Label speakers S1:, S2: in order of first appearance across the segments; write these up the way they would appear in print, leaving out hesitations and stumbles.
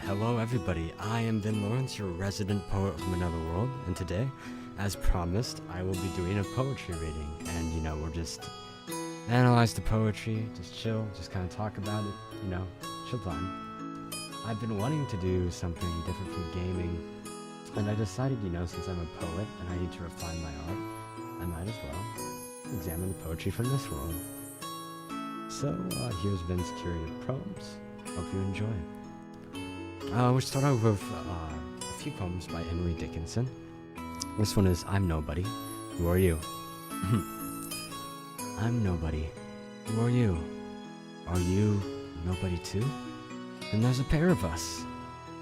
S1: Hello everybody, I am Vin Lawrence, your resident poet from another world, and today, as promised, I will be doing a poetry reading, and we'll just analyze the poetry, just chill, just kind of talk about it, chill time. I've been wanting to do something different from gaming, and I decided, since I'm a poet and I need to refine my art, I might as well examine the poetry from this world. So, here's Vin's curated poems. Hope you enjoy it. We'll start off with a few poems by Emily Dickinson. This one is I'm Nobody. Who are you? I'm nobody. Who are you? Are you nobody too? Then there's a pair of us.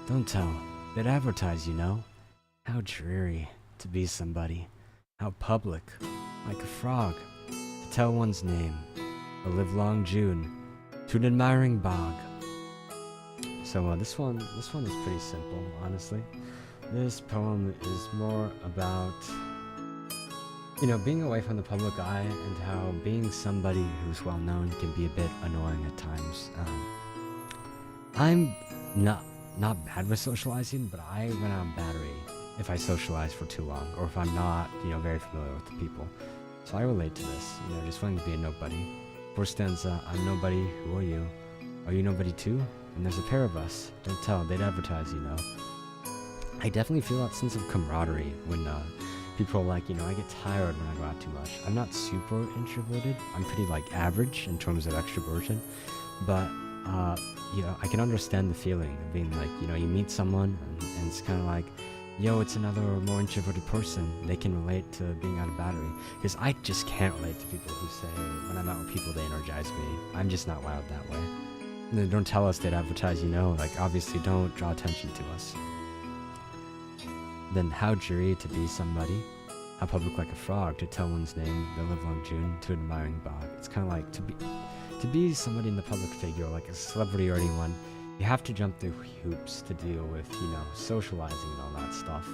S1: Don't tell. They'd advertise, How dreary to be somebody. How public, like a frog, to tell one's name. A livelong June to an admiring bog. So this one is pretty simple, honestly. This poem is more about, being away from the public eye and how being somebody who's well known can be a bit annoying at times. I'm not bad with socializing, but I run out of battery if I socialize for too long, or if I'm not, very familiar with the people. So I relate to this, just wanting to be a nobody. First stanza, I'm nobody, who are you? Are you nobody too? And there's a pair of us. Don't tell, they'd advertise, I definitely feel that sense of camaraderie when people are like, I get tired when I go out too much. I'm not super introverted. I'm pretty average in terms of extroversion. But, I can understand the feeling of being like, you meet someone and it's kind of like, yo, it's another more introverted person. They can relate to being out of battery. Because I just can't relate to people who say, when I'm out with people, they energize me. I'm just not wired that way. Don't tell us they'd advertise, obviously don't draw attention to us. Then how dreary to be somebody, how public like a frog, to tell one's name, the livelong June, to an admiring bog. It's kind of like, to be somebody in the public figure, like a celebrity or anyone, you have to jump through hoops to deal with, socializing and all that stuff.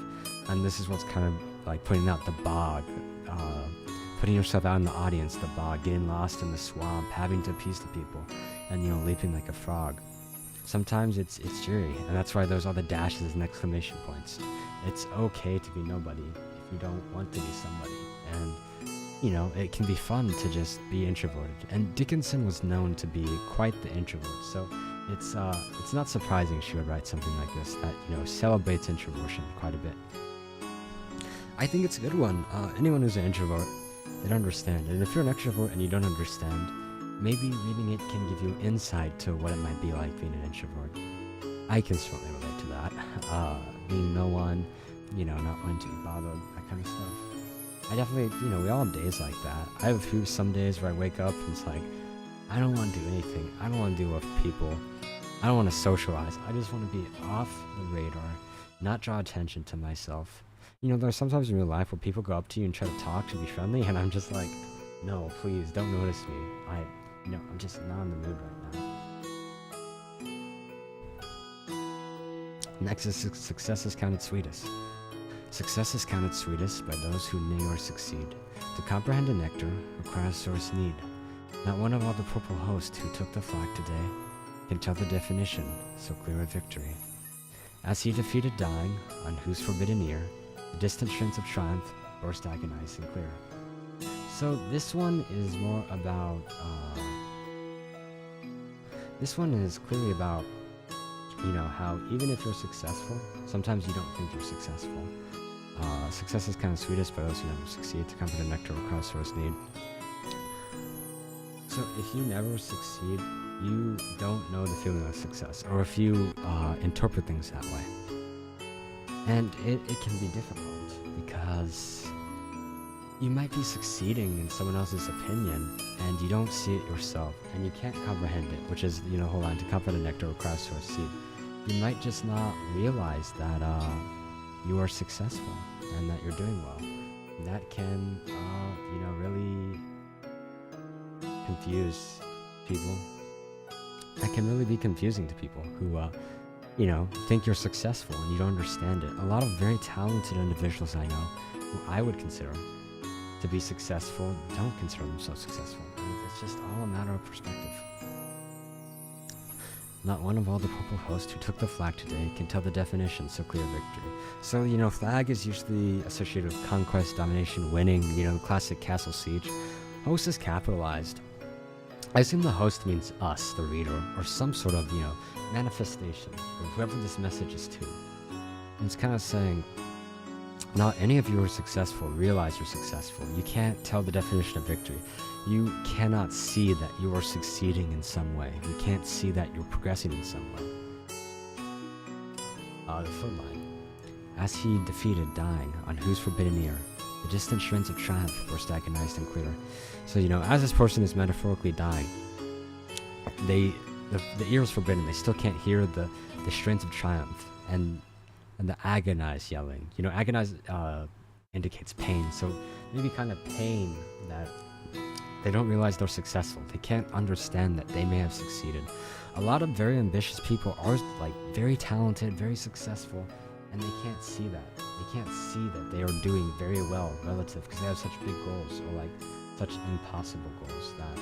S1: And this is what's kind of like putting out the bog, putting yourself out in the audience, the bog, getting lost in the swamp, having to appease the people. And leaping like a frog. Sometimes it's dreary, and that's why there's all the dashes and exclamation points. It's okay to be nobody if you don't want to be somebody, and it can be fun to just be introverted. And Dickinson was known to be quite the introvert, so it's not surprising she would write something like this that celebrates introversion quite a bit. I think it's a good one. Anyone who's an introvert, they'd understand, and if you're an extrovert and you don't understand, maybe reading it can give you insight to what it might be like being an introvert. I can certainly relate to that. Being no one, not wanting to be bothered, that kind of stuff. I definitely, we all have days like that. I have some days where I wake up and it's like, I don't want to do anything. I don't want to deal with people. I don't want to socialize. I just want to be off the radar, not draw attention to myself. There's sometimes in real life where people go up to you and try to talk to be friendly, and I'm just like, no, please, don't notice me. I'm just not in the mood right now. Next is success is counted sweetest. Success is counted sweetest by those who neigh or succeed. To comprehend a nectar requires source need. Not one of all the purple host who took the flag today can tell the definition, so clear a victory. As he defeated dying, on whose forbidden ear, the distant strains of triumph burst agonized and clear. So this one is more about, this one is clearly about, how even if you're successful, sometimes you don't think you're successful. Success is kind of sweetest by those who never succeed. To comfort a nectar requires source need. So if you never succeed, you don't know the feeling of success, or if you interpret things that way. And it can be difficult because you might be succeeding in someone else's opinion and you don't see it yourself and you can't comprehend it, which is, whole line, to comfort a nectar requires source seed. You might just not realize that you are successful and that you're doing well. And that can, really confuse people. that can really be confusing to people who, think you're successful and you don't understand it. A lot of very talented individuals I know, who I would consider to be successful, don't consider themselves successful. And it's just all a matter of perspective. Not one of all the purple hosts who took the flag today can tell the definition so clear victory. So, flag is usually associated with conquest, domination, winning, the classic castle siege. Host is capitalized. I assume the host means us, the reader, or some sort of, manifestation of whoever this message is to. And it's kind of saying, not any of you are successful, realize you're successful. You can't tell the definition of victory. You cannot see that you are succeeding in some way. You can't see that you're progressing in some way. The foot line. As he defeated, dying, on whose forbidden ear, the distant shrines of triumph burst agonized and clear. So, as this person is metaphorically dying, the ear is forbidden. They still can't hear the strains of triumph and the agonized yelling. Agonized indicates pain. So maybe kind of pain that they don't realize they're successful. They can't understand that they may have succeeded. A lot of very ambitious people are very talented, very successful, and they can't see that. They can't see that they are doing very well relative because they have such big goals or such impossible goals that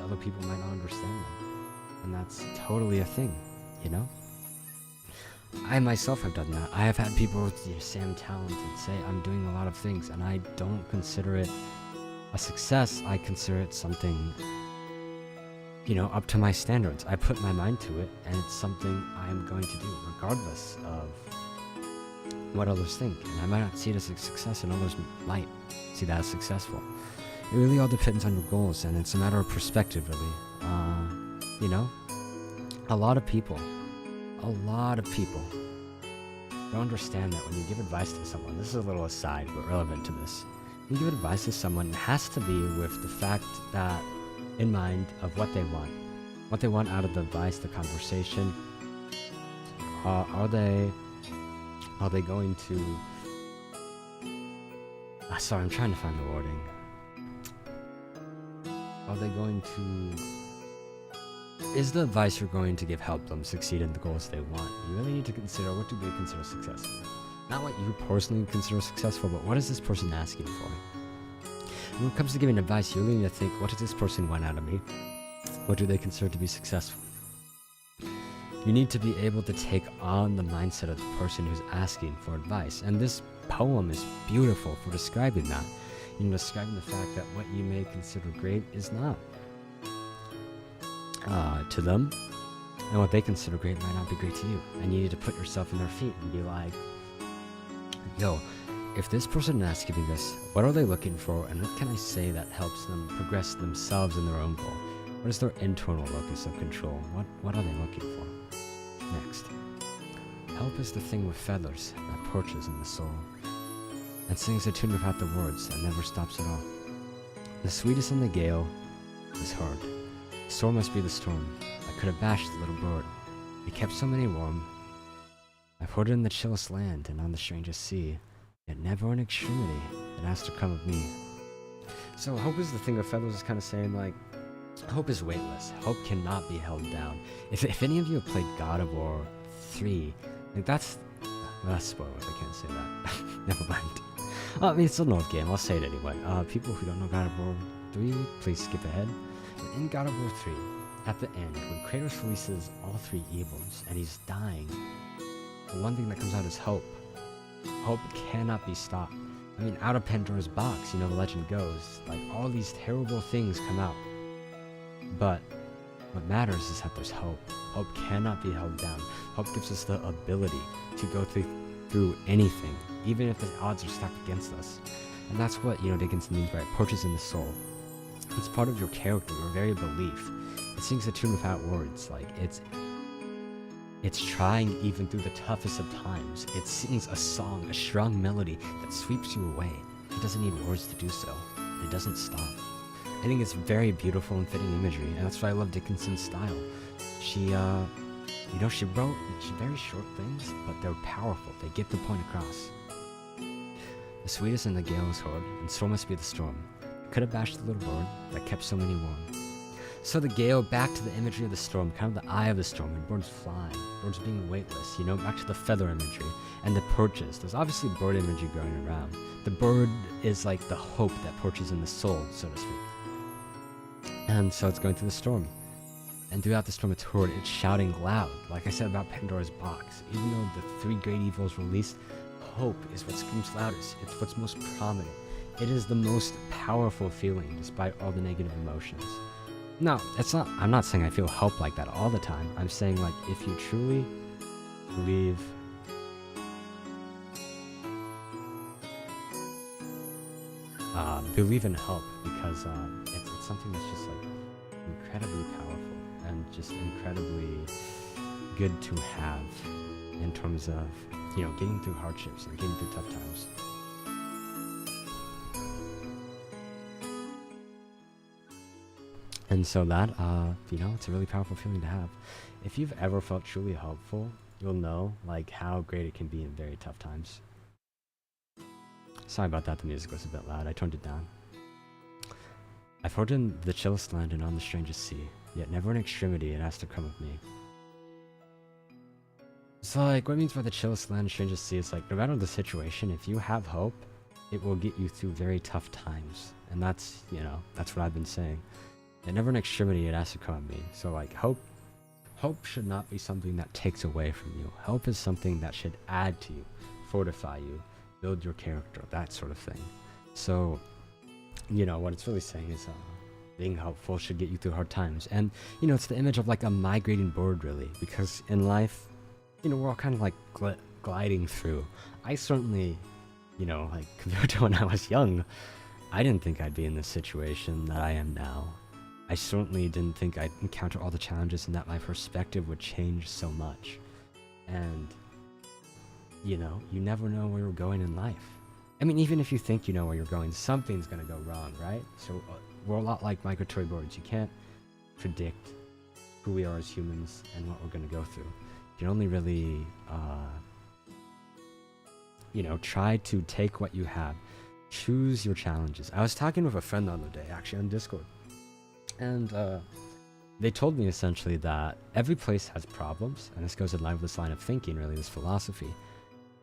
S1: other people might not understand them. And that's totally a thing, I myself have done that. I have had people say I'm talented, say I'm doing a lot of things, and I don't consider it a success. I consider it something, up to my standards. I put my mind to it, and it's something I'm going to do, regardless of what others think. And I might not see it as a success, and others might see that as successful. It really all depends on your goals, and it's a matter of perspective, really. A lot of people don't understand that when you give advice to someone, this is a little aside, but relevant to this. When you give advice to someone, it has to be with the fact that in mind of what they want out of the advice, the conversation. Are they going to? Sorry, I'm trying to find the wording. Are they going to? Is the advice you're going to give help them succeed in the goals they want? You really need to consider, what do they consider successful? Not what you personally consider successful, but what is this person asking for? And when it comes to giving advice, you really need to think, what does this person want out of me? What do they consider to be successful? You need to be able to take on the mindset of the person who's asking for advice. And this poem is beautiful for describing that. Describing the fact that what you may consider great is not to them, and what they consider great might not be great to you. And you need to put yourself in their feet and be like, yo, if this person asks me this, what are they looking for, and what can I say that helps them progress themselves in their own goal? What is their internal locus of control? What are they looking for? Next. Help is the thing with feathers that perches in the soul, and sings a tune without the words and never stops at all. The sweetest in the gale is heard. The storm must be the storm that could have bashed the little bird. It kept so many warm. I've heard it in the chillest land and on the strangest sea, yet never in extremity it has to come of me. So hope is the thing with feathers is kind of saying hope is weightless. Hope cannot be held down. If any of you have played God of War 3, that's spoilers. I can't say that. Never mind. It's an old game. I'll say it anyway. People who don't know God of War 3, please skip ahead. But in God of War 3, at the end, when Kratos releases all three evils and he's dying, the one thing that comes out is hope. Hope cannot be stopped. Out of Pandora's box, the legend goes, all these terrible things come out. But what matters is that there's hope. Hope cannot be held down. Hope gives us the ability to go through anything, even if the odds are stacked against us. And that's what, Dickinson means by perches in the soul. It's part of your character, your very belief. It sings a tune without words. It's trying even through the toughest of times. It sings a song, a strong melody that sweeps you away. It doesn't need words to do so. It doesn't stop. I think it's very beautiful and fitting imagery, and that's why I love Dickinson's style. She wrote very short things, but they're powerful. They get the point across. The sweetest in the gale is heard, and so must be the storm. It could have bashed the little bird that kept so many warm. So the gale, back to the imagery of the storm, kind of the eye of the storm, and birds flying, birds being weightless, you know, back to the feather imagery, and the perches. There's obviously bird imagery going around. The bird is like the hope that perches in the soul, so to speak. And so it's going through the storm. And throughout the storm it's heard, it's shouting loud. Like I said about Pandora's box, even though the three great evils released, hope is what screams loudest. It's what's most prominent. It is the most powerful feeling despite all the negative emotions. No, I'm not saying I feel hope like that all the time. I'm saying, like, if you truly believe in hope, because it's something that's just like incredibly powerful and just incredibly good to have in terms of, you know, getting through hardships and getting through tough times. And so that, you know, it's a really powerful feeling to have. If you've ever felt truly hopeful, you'll know, like, how great it can be in very tough times. Sorry about that, the music was a bit loud. I turned it down. I've heard in the chillest land and on the strangest sea, yet never in extremity it has to come with me. So, like, what it means by the chillest land and strangest sea is, like, no matter the situation, if you have hope, it will get you through very tough times. And that's, you know, that's what I've been saying. And never in extremity it has to come at me. So, like, hope should not be something that takes away from you. Hope is something that should add to you, fortify you, build your character, that sort of thing. So, you know, what it's really saying is being hopeful should get you through hard times. And, you know, it's the image of, like, a migrating bird, really. Because in life, you know, we're all kind of, like, gliding through. I certainly, you know, like, compared to when I was young, I didn't think I'd be in this situation that I am now. I certainly didn't think I'd encounter all the challenges and that my perspective would change so much. And, you know, you never know where you're going in life. I mean, even if you think you know where you're going, something's going to go wrong, right? So we're a lot like migratory birds. You can't predict who we are as humans and what we're going to go through. You can only really, you know, try to take what you have. Choose your challenges. I was talking with a friend the other day, actually, on Discord. And they told me essentially that every place has problems, and this goes in line with this line of thinking, really, this philosophy.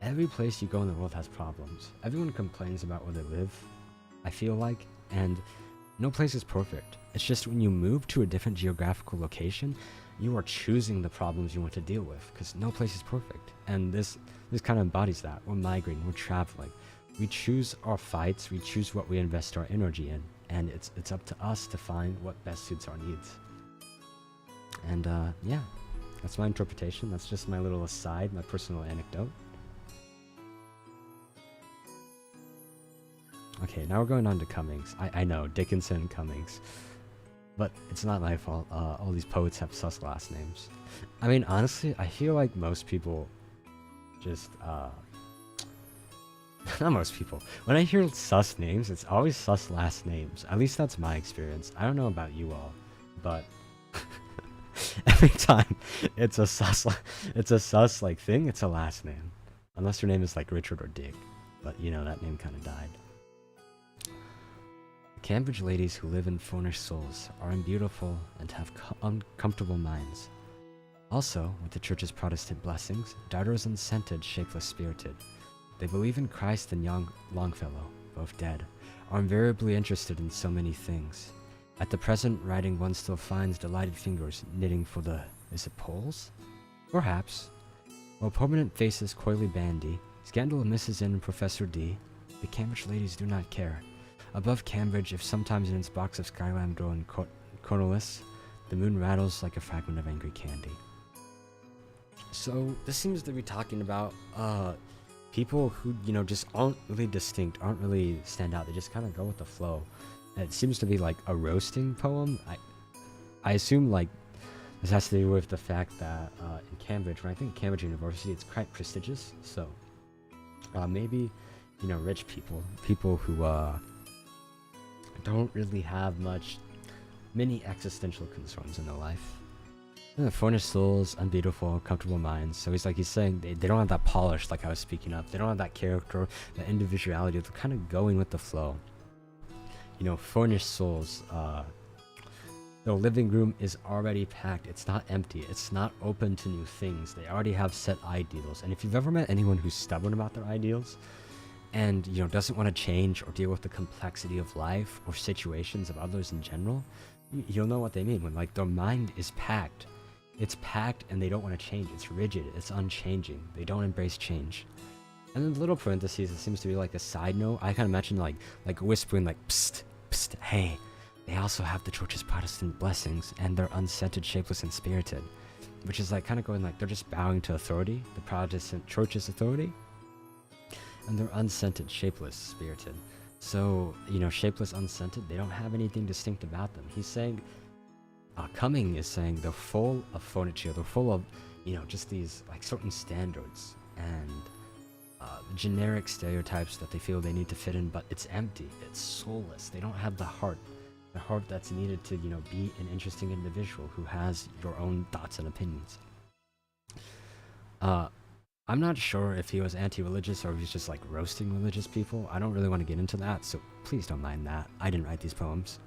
S1: Every place you go in the world has problems. Everyone complains about where they live, I feel like, and no place is perfect. It's just when you move to a different geographical location, you are choosing the problems you want to deal with, because no place is perfect. And this kind of embodies that. We're migrating, we're traveling. We choose our fights, we choose what we invest our energy in. And it's up to us to find what best suits our needs. And yeah, that's my interpretation. That's just my little aside, my personal anecdote. Okay, now we're going on to Cummings. I know, Dickinson, Cummings. But it's not my fault. All these poets have sus last names. I mean, honestly, I feel like most people just not most people. When I hear sus names, it's always sus last names. At least that's my experience. I don't know about you all, but every time it's a sus like thing, it's a last name. Unless your name is like Richard or Dick, but you know that name kind of died. Cambridge ladies who live in furnished souls are unbeautiful and have uncomfortable minds. Also, with the church's Protestant blessings, darters unscented, shapeless, spirited. They believe in Christ and young Longfellow, both dead, are invariably interested in so many things. At the present writing one still finds delighted fingers knitting for the, is it poles? Perhaps. While permanent faces coyly bandy, scandal of Mrs. N and Professor D, the Cambridge ladies do not care. Above Cambridge, if sometimes in its box of skyline grown corneless, the moon rattles like a fragment of angry candy. So, this seems to be talking about, people who, you know, just aren't really distinct, aren't really stand out. They just kind of go with the flow. And it seems to be like a roasting poem. I assume like this has to do with the fact that in Cambridge, when I think Cambridge University, it's quite prestigious. So maybe, you know, rich people who don't really have many existential concerns in their life. Furnished souls, unbeautiful, comfortable minds. So he's saying they don't have that polish like I was speaking of. They don't have that character, that individuality. They're kind of going with the flow. You know, furnished souls. The living room is already packed. It's not empty. It's not open to new things. They already have set ideals. And if you've ever met anyone who's stubborn about their ideals and, you know, doesn't want to change or deal with the complexity of life or situations of others in general, you'll know what they mean when, like, their mind is packed. It's packed and they don't want to change. It's rigid. It's unchanging. They don't embrace change. And then the little parentheses, it seems to be like a side note. I kind of mentioned like whispering, like, psst, psst, hey. They also have the church's Protestant blessings, and they're unscented, shapeless, and spirited. Which is like kind of going like they're just bowing to authority, the Protestant church's authority. And they're unscented, shapeless, spirited. So, you know, shapeless, unscented, they don't have anything distinct about them. He's saying, Cumming is saying they're full of furniture, they're full of, you know, just these like certain standards and generic stereotypes that they feel they need to fit in, but it's empty, it's soulless. They don't have the heart that's needed to, you know, be an interesting individual who has your own thoughts and opinions. I'm not sure if he was anti-religious or if he's just like roasting religious people. I don't really want to get into that, so please don't mind that. I didn't write these poems.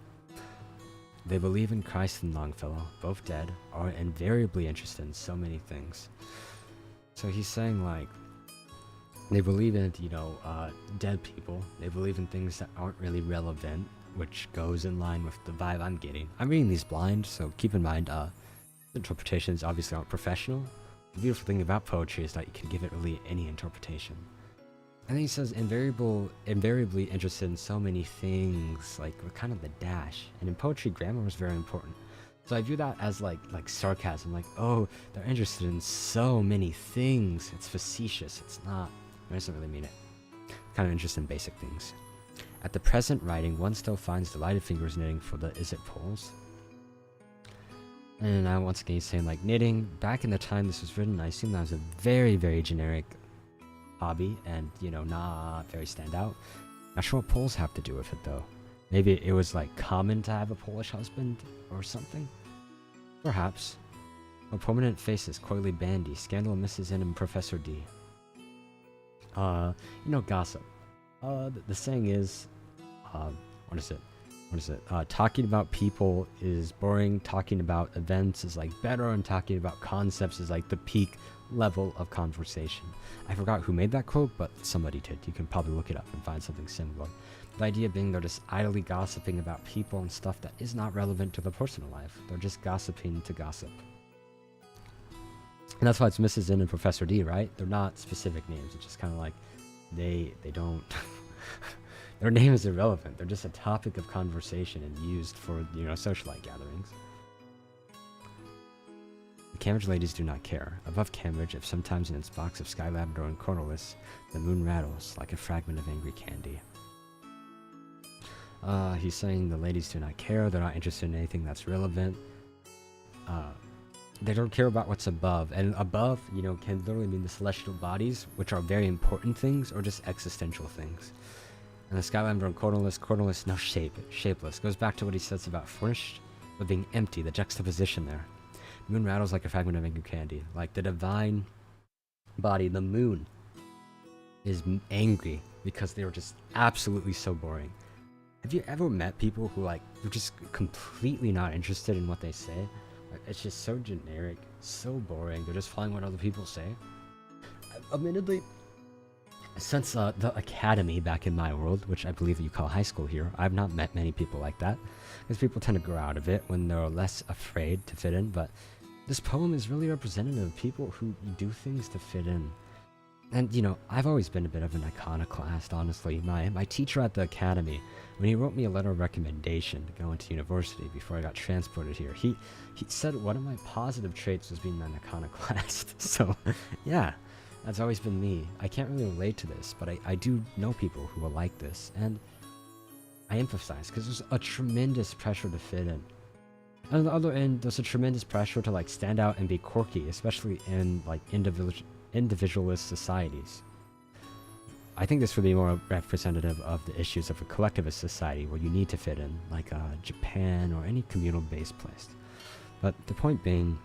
S1: They believe in Christ and Longfellow, both dead, are invariably interested in so many things. So he's saying like, they believe in, you know, dead people. They believe in things that aren't really relevant, which goes in line with the vibe I'm getting. I'm reading these blind, so keep in mind, interpretations obviously aren't professional. The beautiful thing about poetry is that you can give it really any interpretation. And then he says, invariably interested in so many things, like with kind of the dash. And in poetry, grammar is very important. So I view that as like sarcasm, like, oh, they're interested in so many things. It's facetious. It's not. It doesn't really mean it. Kind of interested in basic things. At the present writing, one still finds delighted fingers knitting for the is it poles. And now once again he's saying like knitting. Back in the time this was written, I assume that was a very, very generic hobby and, you know, not very standout. Not sure what Poles have to do with it though. Maybe it was like common to have a Polish husband or something? Perhaps. A prominent faces, coyly bandy, scandal Mrs. N and Professor D. You know, gossip. The saying is, what is it? Talking about people is boring, talking about events is like better, and talking about concepts is like the peak level of conversation. I forgot who made that quote, but somebody did. You can probably look it up and find something similar. The idea being they're just idly gossiping about people and stuff that is not relevant to their personal life. They're just gossiping to gossip. And that's why it's Mrs. N and Professor D, right? They're not specific names. It's just kind of like they don't... Their name is irrelevant. They're just a topic of conversation and used for, you know, socialite gatherings. The Cambridge ladies do not care. Above Cambridge, if sometimes in its box of sky lavender and cornelius, the moon rattles like a fragment of angry candy. He's saying the ladies do not care. They're not interested in anything that's relevant. They don't care about what's above. And above, you know, can literally mean the celestial bodies, which are very important things, or just existential things. And the sky lavender and cornelius, no shape, shapeless. Goes back to what he says about furnished, but being empty, the juxtaposition there. Moon rattles like a fragment of angry candy. Like the divine body, the moon, is angry because they were just absolutely so boring. Have you ever met people who, like, they're just completely not interested in what they say? Like, it's just so generic, so boring. They're just following what other people say. Admittedly, since the academy back in my world, which I believe you call high school here, I've not met many people like that. Because people tend to grow out of it when they're less afraid to fit in. But this poem is really representative of people who do things to fit in. And, you know, I've always been a bit of an iconoclast, honestly. My teacher at the academy, when he wrote me a letter of recommendation to go into university before I got transported here, he said one of my positive traits was being an iconoclast. So, yeah, that's always been me. I can't really relate to this, but I do know people who are like this. And I emphasize, because there's a tremendous pressure to fit in. And on the other end, there's a tremendous pressure to, like, stand out and be quirky, especially in, like, individualist societies. I think this would be more representative of the issues of a collectivist society where you need to fit in, like Japan or any communal-based place. But the point being,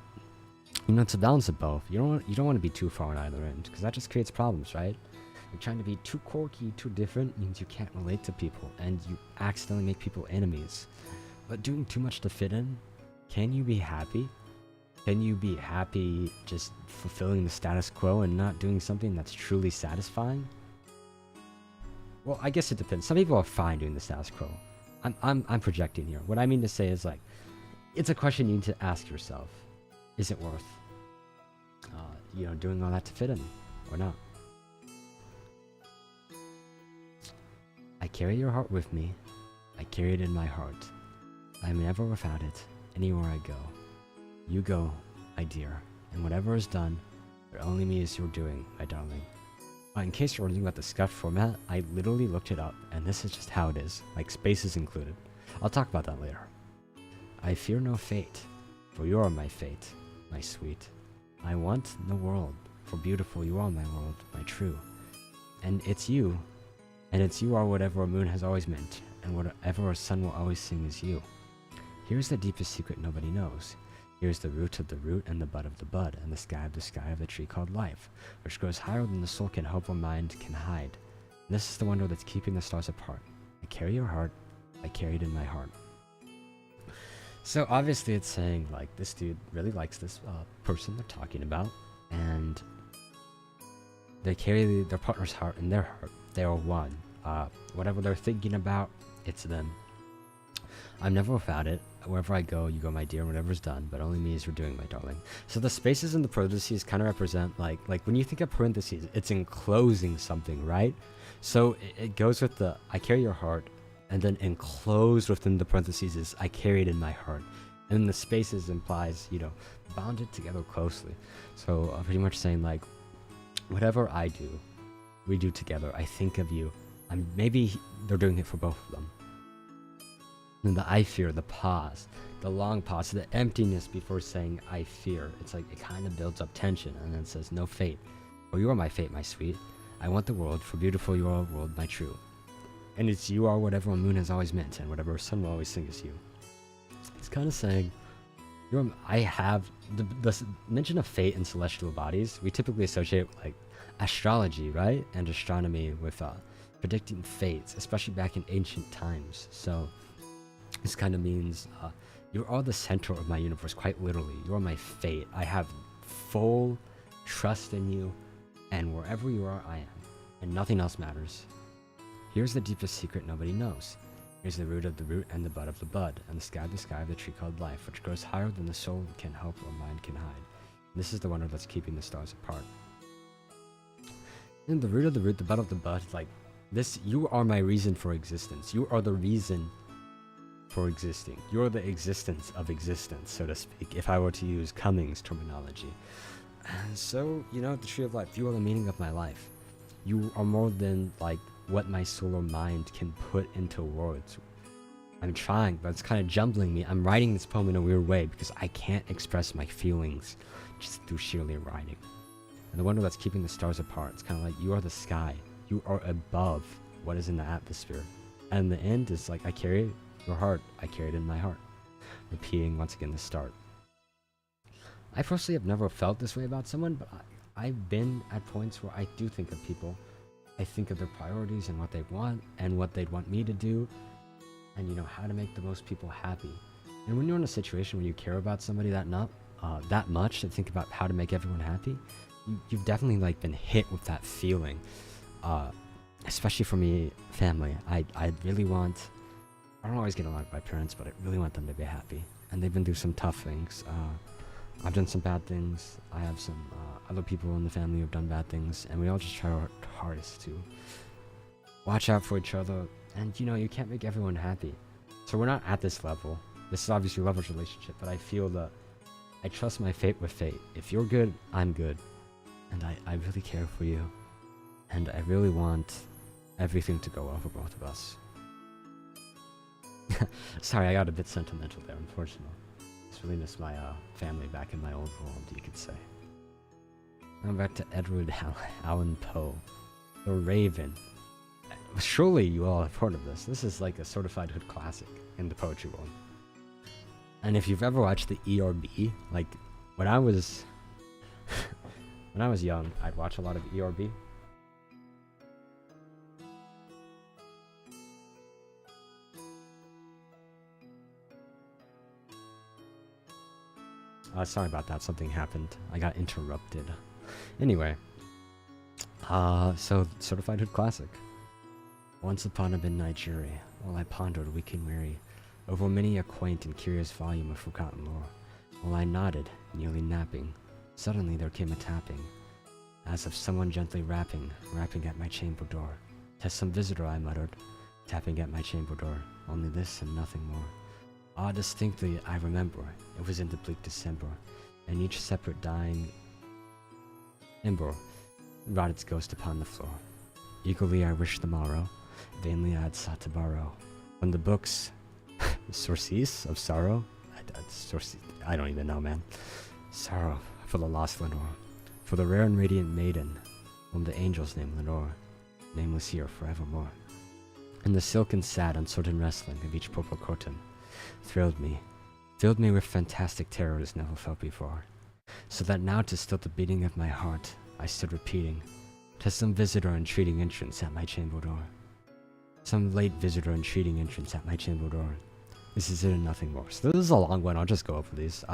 S1: you know, it's a balance of both. You don't want to be too far on either end, because that just creates problems, right? You're trying to be too quirky, too different means you can't relate to people, and you accidentally make people enemies. But doing too much to fit in Can you be happy? Can you be happy just fulfilling the status quo and not doing something that's truly satisfying? Well, I guess it depends. Some people are fine doing the status quo. I'm projecting here. What I mean to say is, like, it's a question you need to ask yourself. Is it worth, doing all that to fit in, or not? I carry your heart with me. I carry it in my heart. I am never without it, anywhere I go. You go, my dear, and whatever is done, it only means you're doing, my darling. In case you're wondering about the scuffed format, I literally looked it up, and this is just how it is, like spaces included. I'll talk about that later. I fear no fate, for you are my fate, my sweet. I want the world, for beautiful you are my world, my true. And it's you are whatever a moon has always meant, and whatever a sun will always sing is you. Here's the deepest secret nobody knows. Here's the root of the root and the bud of the bud, and the sky of the tree called life, which grows higher than the soul can hope or mind can hide. And this is the wonder that's keeping the stars apart. I carry your heart, I carry it in my heart. So obviously it's saying, like, this dude really likes this person they're talking about, and they carry their partner's heart in their heart. They are one. Whatever they're thinking about, it's them. I'm never without it. Wherever I go, you go, my dear, whatever's done, but only me as you're doing, my darling. So the spaces in the parentheses kind of represent, like when you think of parentheses, it's enclosing something, right? So it goes with the, I carry your heart, and then enclosed within the parentheses is, I carry it in my heart. And then the spaces implies, bonded together closely. So pretty much saying, like, whatever I do, we do together. I think of you. Maybe they're doing it for both of them. And the I fear, the pause, the long pause, the emptiness before saying I fear. It's like it kind of builds up tension, and then says, no fate. Oh, you are my fate, my sweet. I want the world, for beautiful you are, world, my true. And it's you are whatever a moon has always meant, and whatever a sun will always sing is you. It's kind of saying, I have the mention of fate and celestial bodies. We typically associate like astrology, right, and astronomy with predicting fates, especially back in ancient times. So this kind of means you are the center of my universe, quite literally. You are my fate. I have full trust in you, and wherever you are, I am, and nothing else matters. Here's the deepest secret nobody knows. Here's the root of the root and the bud of the bud, and the sky of the tree called life, which grows higher than the soul can hope or mind can hide. And this is the wonder that's keeping the stars apart. And the root of the root, the bud of the bud, like this, you are my reason for existence. You are the reason for existing. You're the existence of existence, so to speak, if I were to use Cummings terminology. And so, the tree of life, you are the meaning of my life. You are more than like what my soul or mind can put into words. I'm trying, but it's kind of jumbling me. I'm writing this poem in a weird way because I can't express my feelings just through sheerly writing. And the wonder that's keeping the stars apart, it's kind of like you are the sky. You are above what is in the atmosphere. And the end is like, I carry your heart, I carry it in my heart. Repeating once again the start. I personally have never felt this way about someone, but I've been at points where I do think of people. I think of their priorities and what they want and what they'd want me to do, and how to make the most people happy. And when you're in a situation where you care about somebody that much to think about how to make everyone happy, you've definitely like been hit with that feeling. Especially for me, family. I really want. I don't always get along with my parents, but I really want them to be happy. And they've been through some tough things. I've done some bad things. I have some other people in the family who have done bad things, and we all just try our hardest to watch out for each other. And you can't make everyone happy. So we're not at this level. This is obviously a lover's relationship, but I feel that I trust my fate with fate. If you're good, I'm good. And I really care for you. And I really want everything to go well for both of us. Sorry, I got a bit sentimental there, unfortunately. Just really miss my family back in my old world, you could say. Now back to Edward Allan Poe, The Raven. Surely you all have heard of this. This is like a certified hood classic in the poetry world. And if you've ever watched the ERB, like when I was young, I'd watch a lot of ERB. Sorry about that. Something happened. I got interrupted. Anyway. So Certified Hood Classic. Once upon a midnight jury, while I pondered weak and weary over many a quaint and curious volume of forgotten lore, while I nodded, nearly napping, suddenly there came a tapping, as of someone gently rapping at my chamber door. "'Tis some visitor," I muttered, tapping at my chamber door. Only this and nothing more. Ah, distinctly I remember, it was in the bleak December, and each separate dying ember wrought its ghost upon the floor. Eagerly I wished the morrow, vainly I had sought to borrow from the books sources of sorrow. I don't even know, man. Sorrow for the lost Lenore, for the rare and radiant maiden, whom the angels name Lenore, nameless here forevermore. And the silken, sad, uncertain wrestling of each purple curtain filled me with fantastic terrors never felt before, so that now to still the beating of my heart, I stood repeating, "'Tis some visitor entreating entrance at my chamber door. Some late visitor entreating entrance at my chamber door. This is it and nothing more." So this is a long one. I'll just go over these.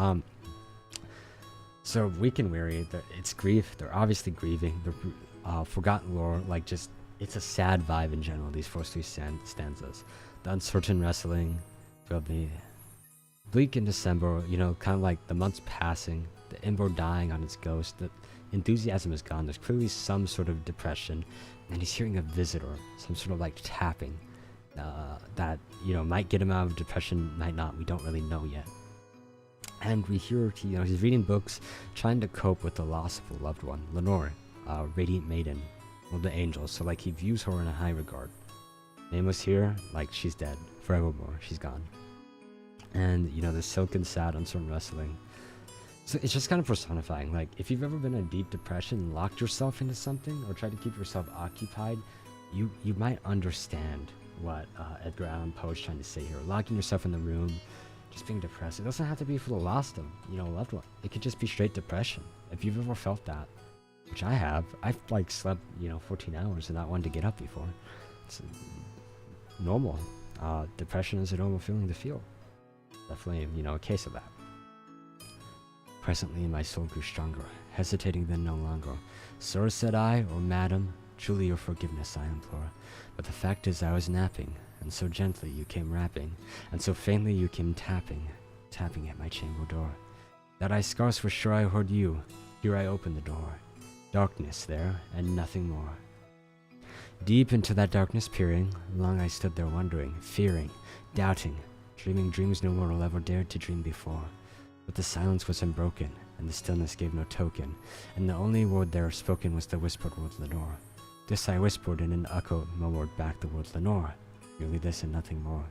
S1: So weak and weary. It's grief. They're obviously grieving. The forgotten lore, like just it's a sad vibe in general. These first three stanzas. The uncertain wrestling filled me. Bleak in December. You know, kind of like the months passing. The ember dying on its ghost. The enthusiasm is gone. There's clearly some sort of depression, and he's hearing a visitor, some sort of like tapping that, you know, might get him out of depression, might not. We don't really know yet. And we hear, you know, he's reading books, trying to cope with the loss of a loved one. Lenore, radiant maiden, one of the angels. So like he views her in a high regard. Nameless here, like she's dead forevermore. She's gone. And you know, the silken, sad, uncertain wrestling. So it's just kind of personifying. Like, if you've ever been in a deep depression and locked yourself into something or tried to keep yourself occupied, you might understand what Edgar Allan Poe is trying to say here. Locking yourself in the room, just being depressed. It doesn't have to be for the loss of, you know, a loved one. It could just be straight depression. If you've ever felt that, which I have, I've like slept, you know, 14 hours and not wanted to get up before. It's normal. Depression is a normal feeling to feel. Definitely, you know, a case of that. Presently my soul grew stronger, hesitating then no longer. "Sir," said I, "or madam, truly your forgiveness I implore. But the fact is I was napping, and so gently you came rapping, and so faintly you came tapping at my chamber door, that I scarce was sure I heard you. Here I opened the door. Darkness there, and nothing more. Deep into that darkness peering, long I stood there wondering, fearing, doubting, dreaming dreams no mortal ever dared to dream before. But the silence was unbroken, and the stillness gave no token, and the only word there spoken was the whispered word Lenore. This I whispered, and an echo murmured back the word Lenore, merely this and nothing more.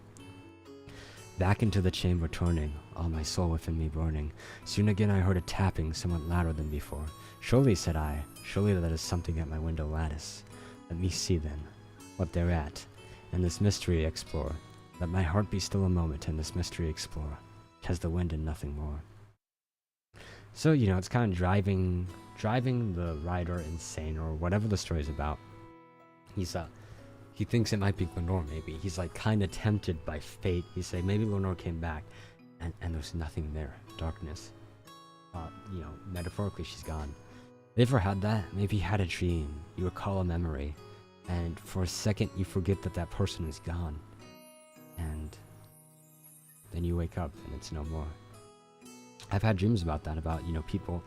S1: Back into the chamber turning, all my soul within me burning, soon again I heard a tapping somewhat louder than before. "Surely," said I, "surely that is something at my window lattice. Let me see then, what thereat, and this mystery explore. Let my heart be still a moment, and this mystery explore. 'Tis the wind and nothing more." So, you know, it's kind of driving the writer insane, or whatever the story is about. He thinks it might be Lenore, maybe. He's like kind of tempted by fate. He's saying maybe Lenore came back, and there's nothing there. Darkness. You know, metaphorically, she's gone. Have you ever had that? Maybe you had a dream. You recall a memory, and for a second you forget that that person is gone. And then you wake up and it's no more. I've had dreams about that, about, you know, people.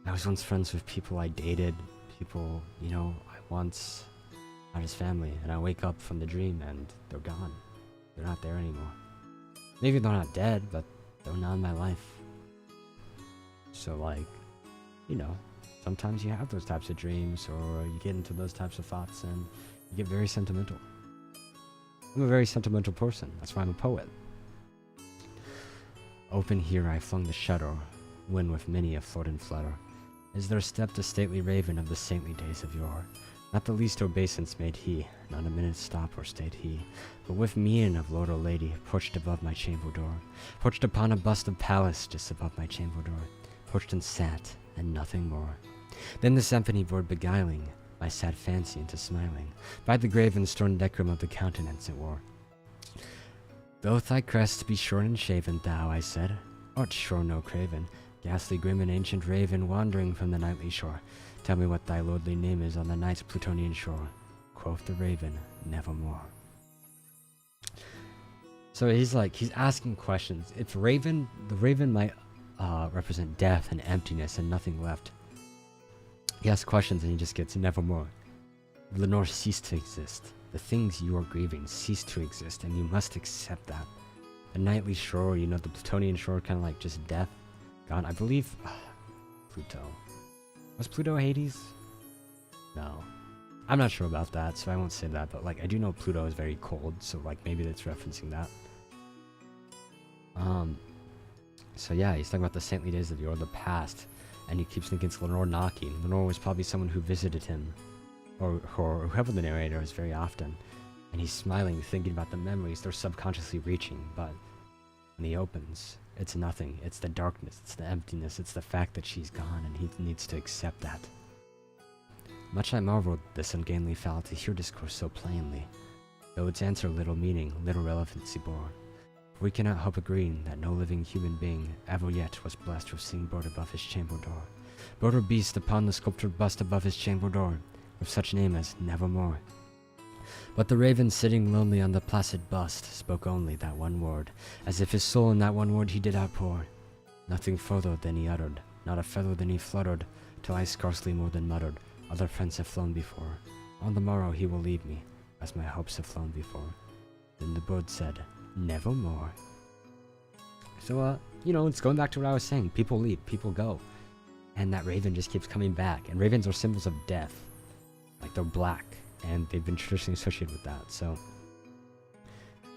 S1: I was once friends with people I dated, people, you know, I once had his family, and I wake up from the dream and they're gone. They're not there anymore. Maybe they're not dead, but they're not in my life. So, like, you know, sometimes you have those types of dreams, or you get into those types of thoughts and you get very sentimental. I'm a very sentimental person. That's why I'm a poet. Open here I flung the shutter, when with many a float and flutter, as there stepped a stately raven of the saintly days of yore. Not the least obeisance made he, not a minute stop or stayed he, but with mien of lord or lady, perched above my chamber door, perched upon a bust of Pallas just above my chamber door, perched and sat, and nothing more. Then the symphony bird beguiling my sad fancy into smiling, by the grave and stern decorum of the countenance it wore. "Though thy crest be short and shaven, thou," I said, "art sure no craven, Ghastly, grim, and ancient raven, wandering from the nightly shore, tell me what thy lordly name is on the night's Plutonian shore. Quoth the raven, nevermore. So he's asking questions. If the raven might represent death and emptiness and nothing left. He asks questions and he just gets nevermore. Lenore ceased to exist. The things you are grieving cease to exist, and you must accept that. The nightly shore, the Plutonian shore, kind of like just death. God, I believe Pluto. Was Pluto Hades? No. I'm not sure about that, so I won't say that, but I do know Pluto is very cold, so maybe that's referencing that. So yeah, he's talking about the saintly days of yore, the past, and he keeps thinking it's Lenore knocking. Lenore was probably someone who visited him, or whoever the narrator is, very often, and he's smiling, thinking about the memories they're subconsciously reaching, but when he opens, it's nothing. It's the darkness, it's the emptiness, it's the fact that she's gone, and he needs to accept that. Much I marveled this ungainly fowl to hear discourse so plainly, though its answer little meaning, little relevancy bore. For we cannot help agreeing that no living human being ever yet was blessed with seeing bird above his chamber door, bird or beast upon the sculptured bust above his chamber door, with such name as Nevermore. But the raven sitting lonely on the placid bust spoke only that one word, as if his soul in that one word he did outpour. Nothing further than he uttered, not a feather than he fluttered, till I scarcely more than muttered, other friends have flown before. On the morrow he will leave me, as my hopes have flown before. Then the bird said, Nevermore. So, it's going back to what I was saying. People leave, people go. And that raven just keeps coming back. And ravens are symbols of death. They're black. And they've been traditionally associated with that. So,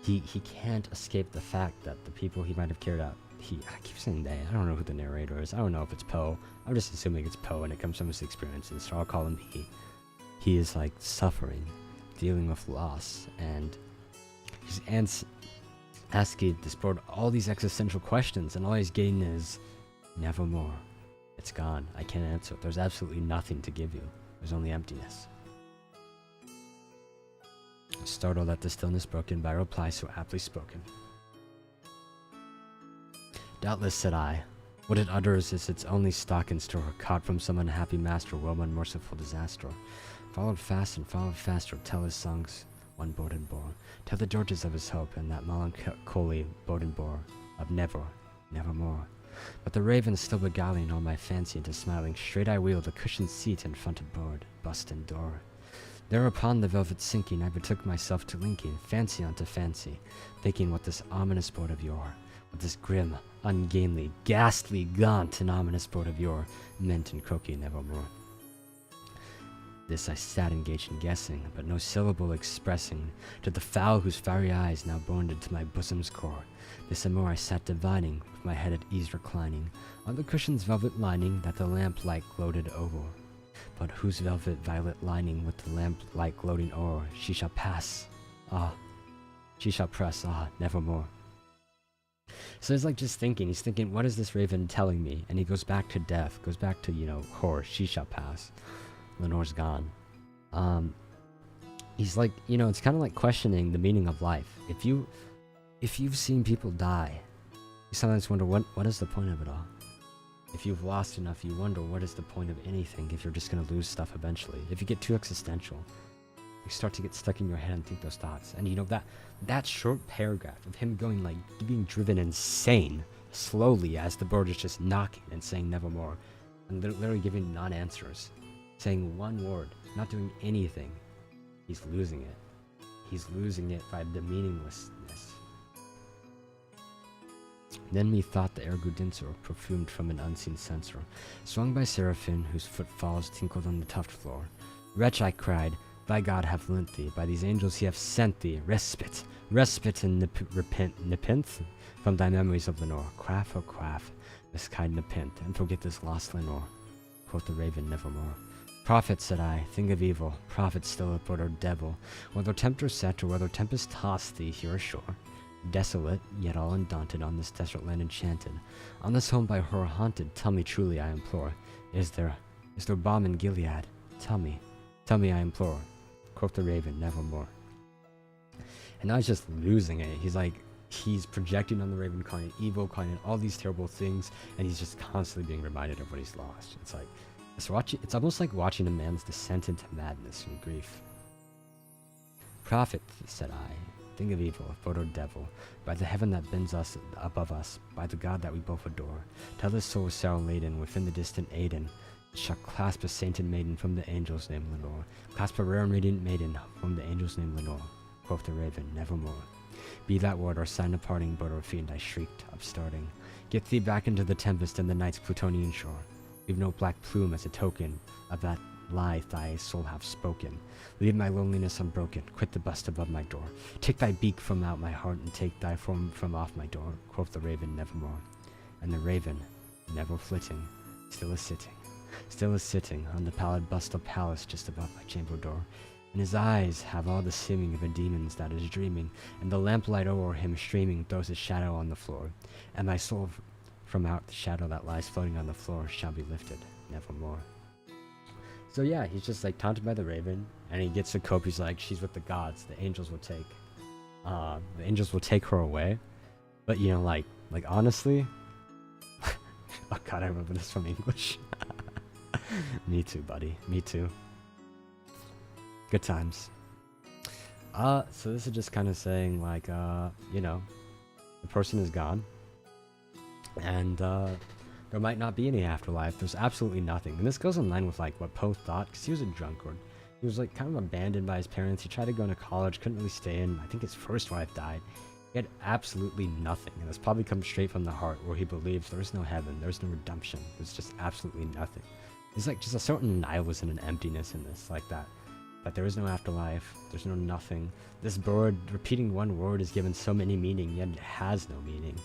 S1: he can't escape the fact that the people he might have cared about, I keep saying they, I don't know who the narrator is, I don't know if it's Poe, I'm just assuming it's Poe and it comes from his experiences, so I'll call him he. He is suffering, dealing with loss, and he's asking this bird all these existential questions, and all he's getting is, nevermore. It's gone, I can't answer, there's absolutely nothing to give you, there's only emptiness. Startled at the stillness broken by a reply so aptly spoken. Doubtless, said I, what it utters is its only stock in store, caught from some unhappy master, world unmerciful disaster. Followed fast and followed faster, tell his songs, one burden bore, tell the dirges of his hope, and that melancholy burden bore, of nevermore. But the raven still beguiling all my fancy into smiling, straight I wheeled a cushioned seat in front of bird, bust and door. Thereupon the velvet sinking, I betook myself to linking fancy unto fancy, thinking what this ominous bird of yore, what this grim, ungainly, ghastly, gaunt, and ominous bird of yore meant in croaking nevermore. This I sat engaged in guessing, but no syllable expressing, to the fowl whose fiery eyes now burned into my bosom's core. This and more I sat divining, with my head at ease reclining, on the cushion's velvet lining that the lamp-light gloated over. But whose velvet violet lining with the lamp-light gloating o'er, she shall pass, she shall press, nevermore. So he's just thinking, what is this raven telling me? And he goes back to death, goes back to, horror, she shall pass. Lenore's gone. He's it's kind of like questioning the meaning of life. If you've seen people die, you sometimes wonder what is the point of it all? If you've lost enough, you wonder what is the point of anything if you're just going to lose stuff eventually. If you get too existential, you start to get stuck in your head and think those thoughts. And that short paragraph of him going being driven insane slowly as the bird is just knocking and saying nevermore, and literally giving non-answers, saying one word, not doing anything. He's losing it. He's losing it by the meaninglessness. Then methought the air grew denser, perfumed from an unseen censer, swung by seraphim whose footfalls tinkled on the tufted floor. Wretch, I cried, by God have lent thee, by these angels he hath sent thee, respite and nepenthe from thy memories of Lenore. Quaff, oh quaff, this kind nepenthe, and forget this lost Lenore. Quoth the raven, nevermore. Prophet, said I, thing of evil, prophet still a bird or devil, whether tempter set or whether tempest tossed thee here ashore, desolate, yet all undaunted, on this desert land enchanted, on this home by horror haunted, tell me truly, I implore, is there balm in Gilead? Tell me, I implore. Quoth the raven, nevermore. And now he's just losing it. He's he's projecting on the Raven, calling it evil, calling it all these terrible things, and he's just constantly being reminded of what he's lost. It's like, it's almost like watching a man's descent into madness and grief. Prophet, said I, thing of evil, photo devil, by the heaven that bends us above us, by the God that we both adore, tell this soul sorrow laden within the distant Aiden, shall clasp a sainted maiden from the angel's name Lenore, clasp a rare and radiant maiden from the angel's name Lenore, quoth the Raven, nevermore. Be that word or sign of parting, bird or fiend, I shrieked, upstarting. Get thee back into the tempest and the night's Plutonian shore. Leave no black plume as a token of that lie thy soul hath spoken. Leave my loneliness unbroken, quit the bust above my door. Take thy beak from out my heart and take thy form from off my door, quoth the Raven, nevermore. And the Raven, never flitting, still is sitting on the pallid bust of palace just above my chamber door. And his eyes have all the seeming of a demon's that is dreaming, and the lamplight o'er him streaming throws his shadow on the floor. And my soul from out the shadow that lies floating on the floor shall be lifted, nevermore. So yeah, he's just like taunted by the Raven, and he gets to cope. He's like, she's with the gods. The angels will take her away. But you know, like honestly, oh god, I remember this from English. Me too, buddy. Me too. Good times. So this is just kind of saying like, you know, the person is gone, and there might not be any afterlife. There's absolutely nothing. And this goes in line with like what Poe thought, because he was a drunkard. He was like kind of abandoned by his parents. He tried to go into college, couldn't really stay in. I think his first wife died. He had absolutely nothing, and this probably comes straight from the heart, where he believes there's no heaven, there's no redemption, there's just absolutely nothing. There's like just a certain nihilism and emptiness in this, like that there is no afterlife, there's no nothing. This bird repeating one word is given so many meaning, yet it has no meaning.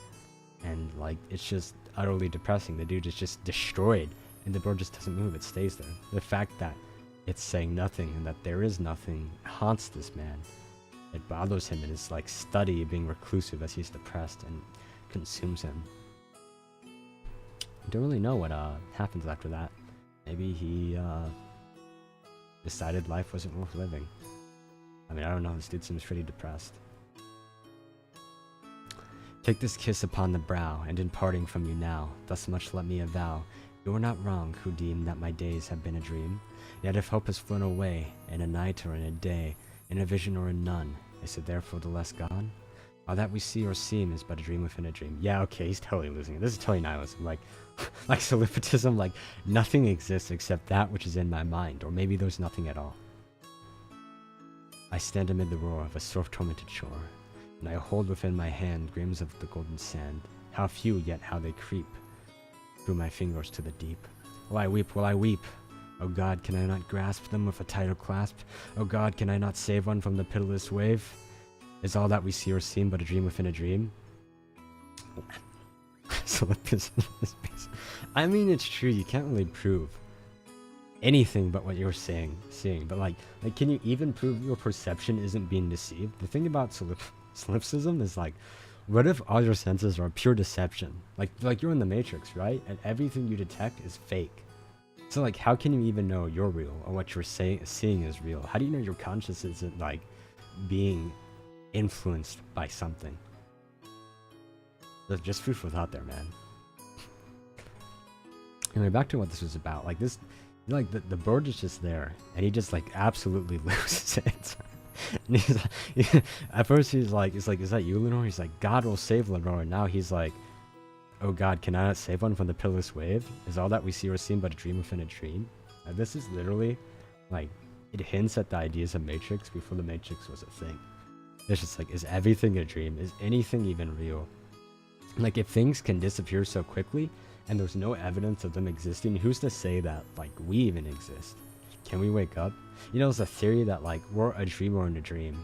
S1: And like, it's just utterly depressing. The dude is just destroyed, and the bird just doesn't move, it stays there. The fact that it's saying nothing and that there is nothing haunts this man. It bothers him in his like study, being reclusive as he's depressed, and consumes him. I don't really know what happens after that. Maybe he decided life wasn't worth living. I mean, I don't know, this dude seems pretty depressed. Take this kiss upon the brow, and in parting from you now, thus much let me avow, you are not wrong who deem that my days have been a dream. Yet if hope has flown away, in a night or in a day, in a vision or in none, is it therefore the less gone? All that we see or seem is but a dream within a dream. Yeah, okay, he's totally losing it. This is totally nihilism. Like solipsism, like nothing exists except that which is in my mind, or maybe there's nothing at all. I stand amid the roar of a surf-tormented shore, and I hold within my hand grains of the golden sand. How few, yet how they creep through my fingers to the deep. Will I weep? Will I weep? Oh God, can I not grasp them with a tighter clasp? Oh God, can I not save one from the pitiless wave? Is all that we see or seem but a dream within a dream? I mean, it's true, you can't really prove anything but what you're seeing. But like, can you even prove your perception isn't being deceived? The thing about solipsism is like, what if all your senses are pure deception? Like you're in the Matrix, right? And everything you detect is fake. So like, how can you even know you're real, or what you're seeing is real? How do you know your consciousness isn't like being influenced by something? There's just food for thought there, man. Anyway, back to what this was about. Like this, like the bird is just there, and he just like absolutely loses it. And he's like, at first he's like, is that you, Lenore? He's like, God will save Lenore. And now he's like, oh God, can I not save one from the pitiless wave? Is all that we see or seem but a dream within a dream? This is literally like, it hints at the ideas of Matrix before the Matrix was a thing. It's just like, is everything a dream? Is anything even real? Like, if things can disappear so quickly and there's no evidence of them existing, who's to say that like we even exist? Can we wake up? You know, there's a theory that like we're a dreamer in a dream,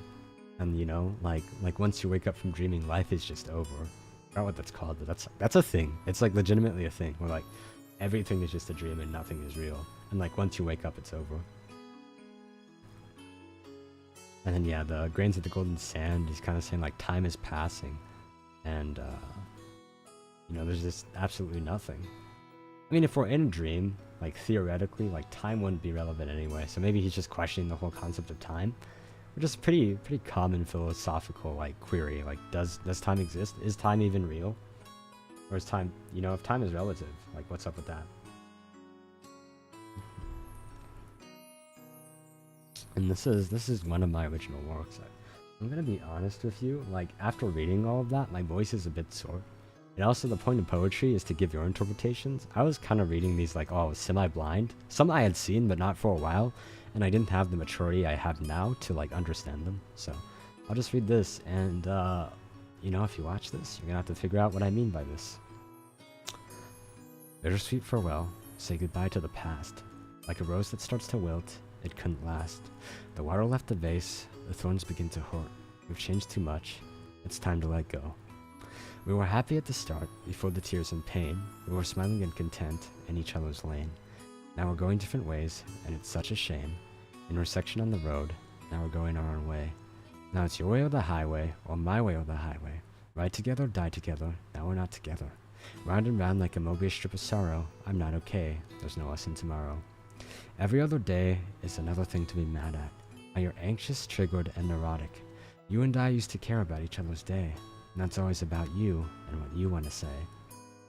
S1: and you know, like once you wake up from dreaming, life is just over. I don't know what that's called, but that's a thing. It's like legitimately a thing where like everything is just a dream and nothing is real, and like once you wake up, it's over. And then yeah, the grains of the golden sand, he's kind of saying like time is passing, and you know, there's just absolutely nothing. I mean, if we're in a dream, like theoretically, like time wouldn't be relevant anyway. So maybe he's just questioning the whole concept of time. which is pretty common philosophical like query. Like, does time exist? Is time even real? Or is time, you know, if time is relative, like what's up with that? And this is one of my original works. I'm gonna be honest with you, like after reading all of that, my voice is a bit sore. And also the point of poetry is to give your interpretations. I was kind of reading these like, oh, semi-blind. Some I had seen, but not for a while. And I didn't have the maturity I have now to like understand them. So I'll just read this. And, you know, if you watch this, you're gonna have to figure out what I mean by this. Bittersweet farewell, say goodbye to the past. Like a rose that starts to wilt, it couldn't last. The water left the vase, the thorns begin to hurt. We've changed too much, it's time to let go. We were happy at the start, before the tears and pain. We were smiling and content in each other's lane. Now we're going different ways, and it's such a shame. Intersection on the road, now we're going our own way. Now it's your way or the highway, or my way or the highway. Ride together, die together, now we're not together. Round and round like a Mobius strip of sorrow, I'm not okay, there's no us in tomorrow. Every other day is another thing to be mad at. Now you're anxious, triggered, and neurotic. You and I used to care about each other's day, and that's always about you and what you want to say.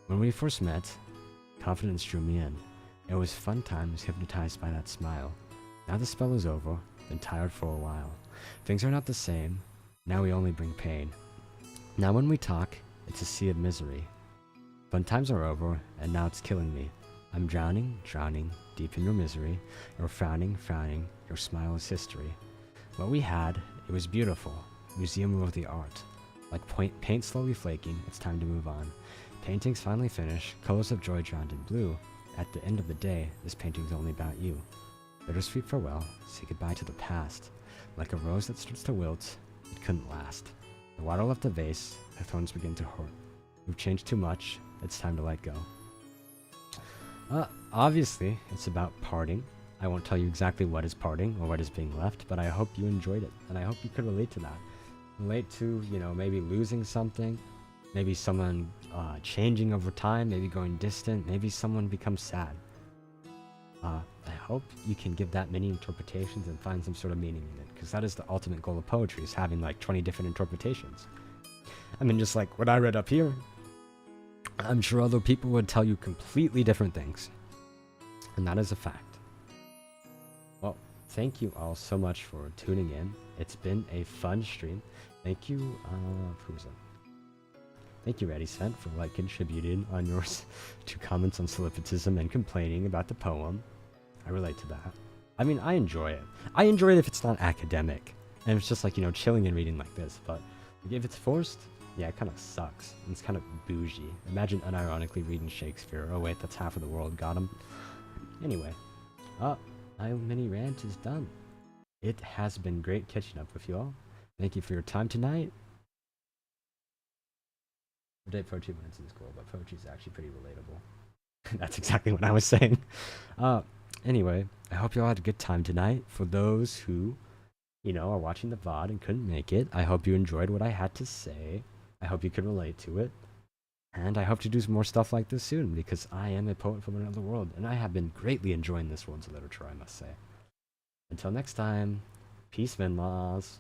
S1: When we first met, confidence drew me in. It was fun times, hypnotized by that smile. Now the spell is over, been tired for a while. Things are not the same, now we only bring pain. Now when we talk, it's a sea of misery. Fun times are over, and now it's killing me. I'm drowning, drowning, deep in your misery. You're frowning, frowning, your smile is history. What we had, it was beautiful, museum worthy art. Like paint slowly flaking, it's time to move on. Painting's finally finished, colors of joy drowned in blue. At the end of the day, this painting's only about you. Bittersweet farewell, say goodbye to the past. Like a rose that starts to wilt, it couldn't last. The water left the vase, the thorns begin to hurt. We've changed too much, it's time to let go. Obviously, it's about parting. I won't tell you exactly what is parting or what is being left, but I hope you enjoyed it, and I hope you could relate to that. Relate to, you know, maybe losing something, maybe someone changing over time, maybe going distant, maybe someone becomes sad. I hope you can give that many interpretations and find some sort of meaning in it, because that is the ultimate goal of poetry, is having like 20 different interpretations. I mean, just like what I read up here, I'm sure other people would tell you completely different things. And that is a fact. Well, thank you all so much for tuning in. It's been a fun stream. Thank you, who's up? Thank you, Ready Sent, for like contributing on yours to comments on solipsism and complaining about the poem. I relate to that. I mean, I enjoy it. I enjoy it if it's not academic. And it's just like, you know, chilling and reading like this. But if it's forced, yeah, it kind of sucks. It's kind of bougie. Imagine unironically reading Shakespeare. Oh wait, that's half of the world. Got him. Anyway, my mini rant is done. It has been great catching up with you all. Thank you for your time tonight. Everyday poetry minutes is cool, but poetry is actually pretty relatable. That's exactly what I was saying. Anyway, I hope you all had a good time tonight. For those who, you know, are watching the VOD and couldn't make it, I hope you enjoyed what I had to say. I hope you could relate to it. And I hope to do some more stuff like this soon, because I am a poet from another world, and I have been greatly enjoying this world's literature, I must say. Until next time, peace, Venlaws.